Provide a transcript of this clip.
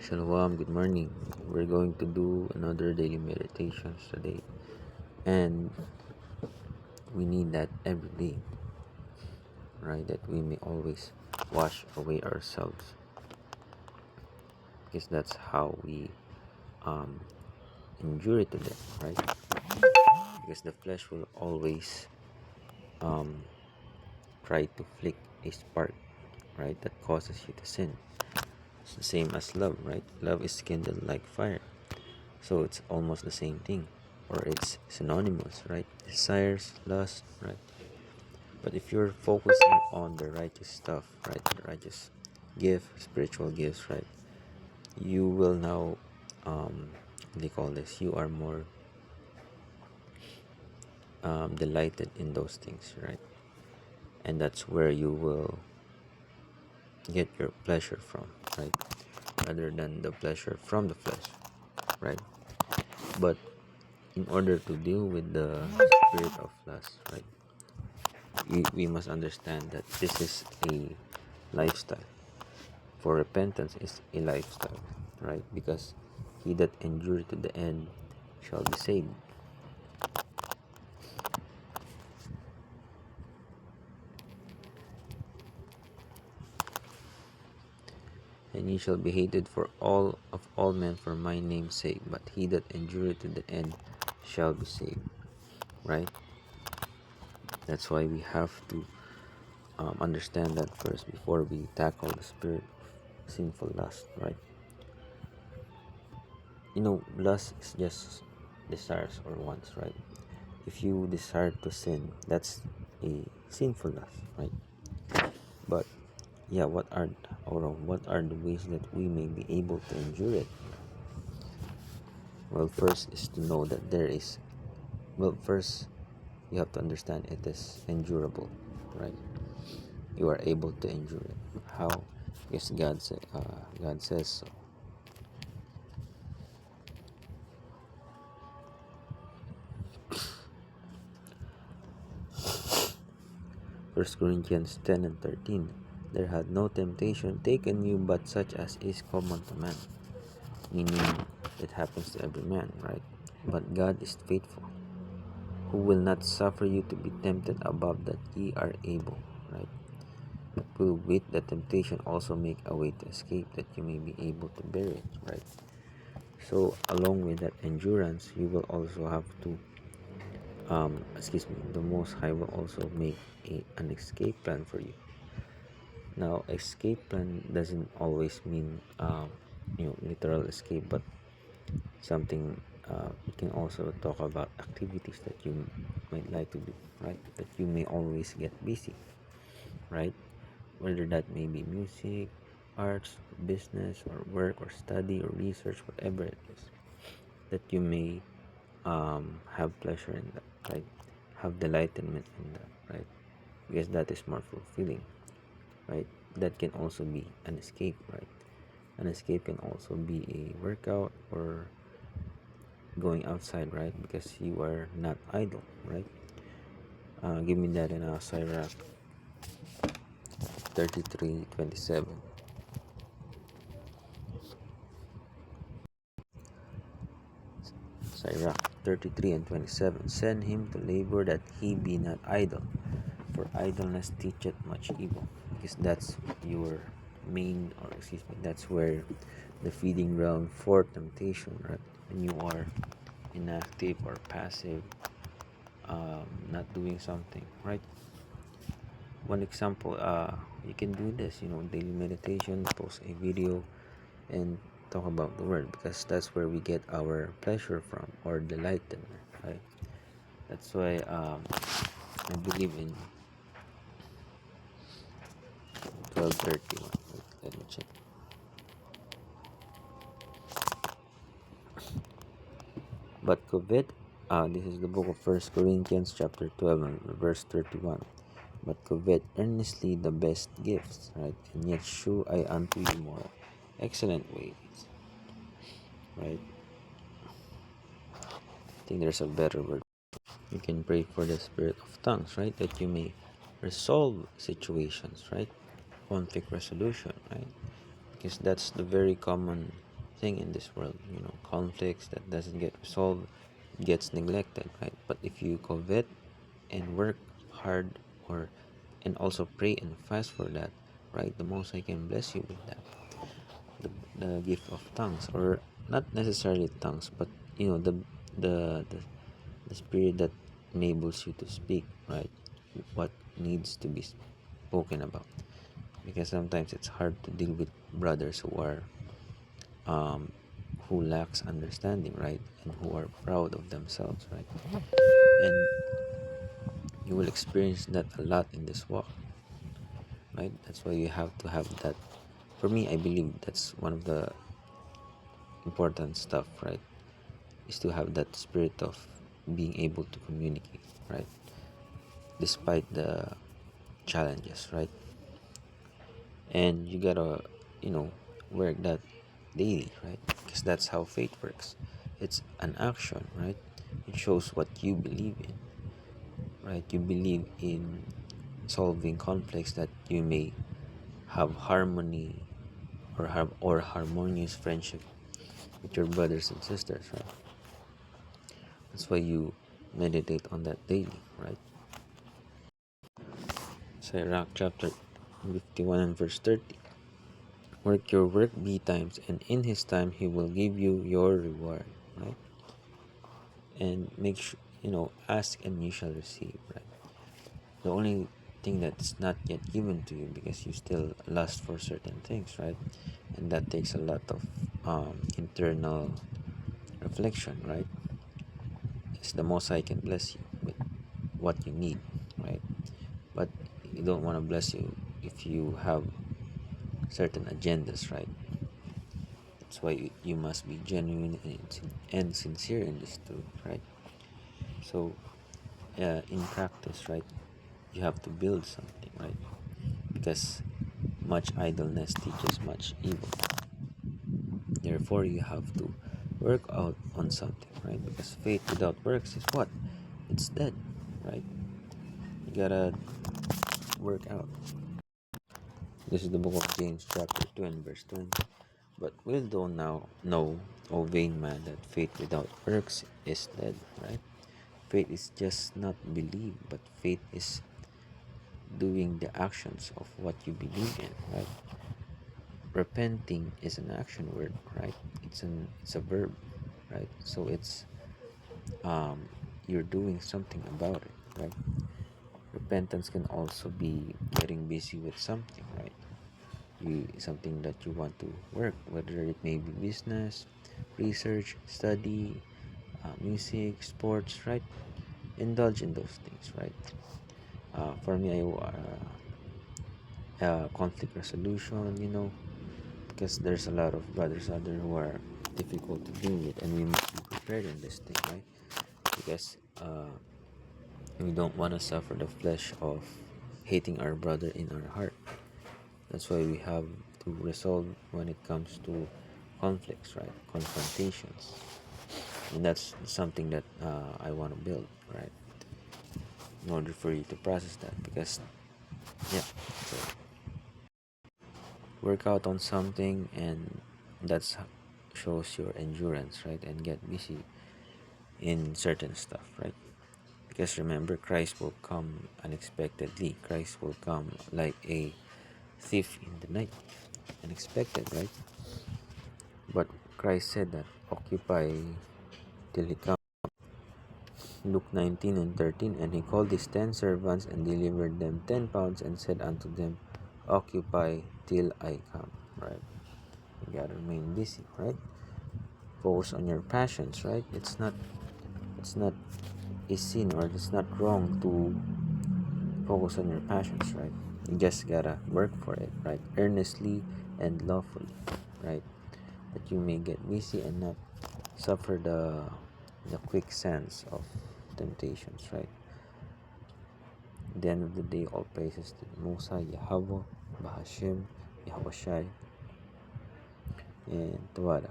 Shalom, good morning. We're going to do another daily meditations today, and we need that every day, right? That we may always wash away ourselves, because that's how we um, endure it to death, right? Because the flesh will always um, try to flick a spark, right? That causes you to sin. It's the same as love, right? Love is kindled like fire, so it's almost the same thing, or it's synonymous, right? Desires, lust, right? But if you're focusing on the righteous stuff, right, the righteous gift, spiritual gifts, right, you will now, what do you call this? You are more delighted in those things, right? And that's where you will get your pleasure from, right? Rather than the pleasure from the flesh, right? But in order to deal with the spirit of lust, right, we must understand that this is a lifestyle. For repentance is a lifestyle, right? Because he that endures to the end shall be saved. And ye shall be hated for all men for my name's sake, but he that endureth to the end shall be saved. Right? That's why we have to understand that first before we tackle the spirit of sinful lust. Right? Lust is just desires or wants. Right? If you desire to sin, that's a sinful lust. Right? But yeah, what are the ways that we may be able to endure it? Well, first is to know that first you have to understand it is endurable, right? You are able to endure it. How? Because God says so. First Corinthians 10:13. There had no temptation taken you but such as is common to man. Meaning it happens to every man, right? But God is faithful, who will not suffer you to be tempted above that ye are able, right? But will with the temptation also make a way to escape, that you may be able to bear it, right? So along with that endurance, you will also have to the Most High will also make an escape plan for you. Now, escape plan doesn't always mean literal escape, but something we can also talk about activities that you might like to do, right? That you may always get busy, right? Whether that may be music, arts, business, or work, or study, or research, whatever it is, that you may have pleasure in that, right? Have delightment in that, right? Because that is more fulfilling, right? That can also be an escape, right? An escape can also be a workout or going outside, right? Because you are not idle, right? Give me that in Sirach 33:27. Sirach 33:27. Send him to labor that he be not idle, for idleness teacheth much evil. Because that's your that's where the feeding ground for temptation, right? When you are inactive or passive, not doing something, right? One example, you can do this, daily meditation, post a video, and talk about the word, because that's where we get our pleasure from, or delight in, right? That's why I believe in 12:31. Let me check. But covet, this is the book of First Corinthians chapter 12 and verse 31. But covet earnestly the best gifts, right? And yet shew I unto you more excellent ways, right? I think there's a better word. You can pray for the spirit of tongues, right? That you may resolve situations, right? Conflict resolution, right? Because that's the very common thing in this world. Conflicts that doesn't get resolved gets neglected, right? But if you covet and work hard, or and also pray and fast for that, right, the Most High can bless you with that, the gift of tongues, or not necessarily tongues, but the the, the spirit that enables you to speak, right, what needs to be spoken about. Because sometimes it's hard to deal with brothers um, who lacks understanding, right, and who are proud of themselves, right, and you will experience that a lot in this walk, right. That's why you have to have that. For me, I believe that's one of the important stuff, right, is to have that spirit of being able to communicate, right, despite the challenges, right. And you gotta work that daily, right, because that's how faith works. It's an action, right. It shows what you believe in, right. You believe in solving conflicts, that you may have harmony, or have or harmonious friendship with your brothers and sisters, right. That's why you meditate on that daily, right. Sirach chapter 51 and verse 30. Work your work betimes, and in his time he will give you your reward, right. And make sure, ask and you shall receive, right. The only thing that's not yet given to you, because you still lust for certain things, right, and that takes a lot of internal reflection, right, is the Most High can bless you with what you need, right. But you don't want to bless you if you have certain agendas, right. That's why you must be genuine and sincere in this too, right. So in practice, right, you have to build something, right, because much idleness teaches much evil. Therefore you have to work out on something, right, because faith without works is what? It's dead, right. You gotta work out. This is the book of James chapter 2 and verse 20. But wilt thou now know, O vain man, that faith without works is dead, right. Faith is just not believe, but faith is doing the actions of what you believe in, right. Repenting is an action word, right. It's a verb, right. So it's you're doing something about it, right. Repentance can also be getting busy with something, right. Something that you want to work, whether it may be business, research, study, music, sports, right. Indulge in those things, right. For me, conflict resolution, because there's a lot of brothers out there who are difficult to deal with, and we must be prepared in this thing, right. Because we don't want to suffer the flesh of hating our brother in our heart. That's why we have to resolve when it comes to conflicts, right, confrontations. And that's something that I want to build, right, in order for you to process that. Because yeah, so work out on something, and that's shows your endurance, right, and get busy in certain stuff, right. Because remember, Christ will come unexpectedly. Christ will come like a thief in the night, unexpected, right. But Christ said that occupy till he comes. Luke 19 and 13. And he called his 10 servants and delivered them 10 pounds and said unto them, occupy till I come, right. You gotta remain busy, right. Focus on your passions, right. It's not a sin, or it's not wrong to focus on your passions, right. You just gotta work for it, right, earnestly and lawfully, right, that you may get busy and not suffer the quicksands of temptations, right. At the end of the day, all praises to the Most High, Yahweh, Bahashem, Yahweh Shai, and Tawada.